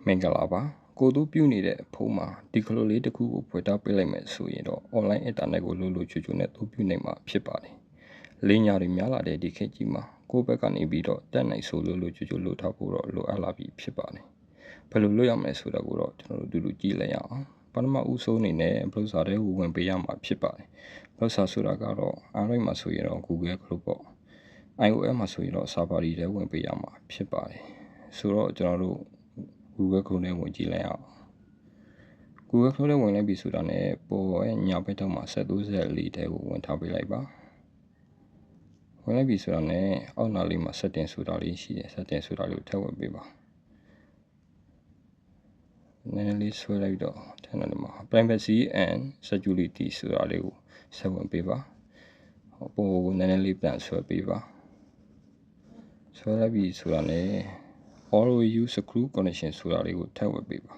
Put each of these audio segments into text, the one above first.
မင်္ဂလာပါကိုတို့ပြုနေတဲ့ဖုန်းမှာဒီကလိုလေးတစ်ခုကိုဖွင့်ထားပေးလိုက်မယ်ဆိုရင်တော့ online internet ကိုလိုချွတ်နဲ့သုံးပြုနိုင်မှာဖြစ်ပါတယ်။လိမ်ညာတွေများလာတဲ့ဒီခေတ်ကြီးမှာကိုယ့်ဘက်ကနေပြီးတော့တက်နိုင်ဆိုလိုချွတ်လို့ထားဖို့တော့လိုအပ်လာပြီဖြစ်ပါတယ်။ဘယ်လိုလုပ်ရမလဲဆိုတာကိုတော့ကျွန်တော်တို့တူကြည့်လိုက်ရအောင်။ပထမဦးဆုံးအနေနဲ့ browser တွေကိုဝင်ပေးရမှာဖြစ်ပါတယ်။ browser ဆိုတာကတော့ Android မှာဆိုရင်တော့ Google Chrome ပေါ့။ iOS မှာဆိုရင်တော့ Safari တွေဝင်ပေးရမှာဖြစ်ပါတယ်။ဆိုတော့ကျွန်တော်တို့Google Chrome နဲ့ဝင်ကြည့်လိုက်အောင် Google Chrome နဲ့ဝင်လိုက်ပြီဆိုတာနဲ့ပေါ်ရဲ့ညာဘက်ထောက်မှာ734တဲကိုဝင်ထားပေးလိုက်ပါဝင်လိုက်ပြီဆိုတာနဲ့အောက်နာလေးမှာ setting ဆိုတာလေးရှိတယ် setting ဆိုတာလေးကိုထည့်ဝင်ပေးပါနည်းနည်းလေးဆွဲလိုက်တော့ထည့်နေမှာ privacy and security ဆိုတာလေးကိုဆက်ဝင်ပေးပါပေါ်ကိုနည်းနည်းလေးပြန်ဆွဲပေးပါဆွဲလိုက်ပြီဆိုတာနဲ့Auto use screw connection ဆိုတာလေးကိုထည့်ဝင်ပေးပါ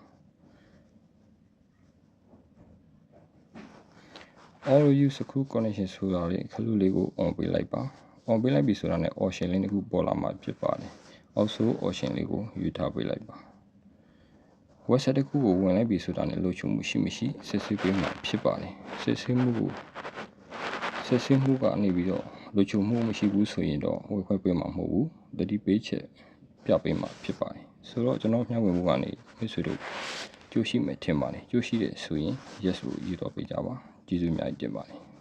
Auto use screw connection ဆိုတာလေးခလုလေးကို on ပေးလိုက်ပါ on ပေးလိုက်ပြီဆိုတာနဲ့ option လေးတစ်ခုပေါ်လာမှာဖြစ်ပါတယ် also option လေးကိုယူထားပေးလိုက်ပါ website တစ်ခုကိုဝင်လိုက်ပြီဆိုတာနဲ့လိုချင်မှုရှိမရှိစစ်ဆေးပေးမှာဖြစ်ပါတယ်စစ်ဆေးမှုကနေပြီးတော့လိုချင်မှုမရှိဘူးဆိုရင်တော့ဝယ်ခွင့်ပေးမှာမဟုတ်ဘူးတတိပေးချက်ပြပေးမှာဖြစ်ပါတယ်ဆိုတော့ကျွန်တော်မျှဝေမှုကနေမိတ်ဆွေတို့ကြိုးရှိမယ်ထင်ပါတယ်ကြိုးရှိတယ်ဆိုရင် yes လို့ယူတော့ပေးကြပါကျေးဇူးအများကြီးတင်ပါတယ်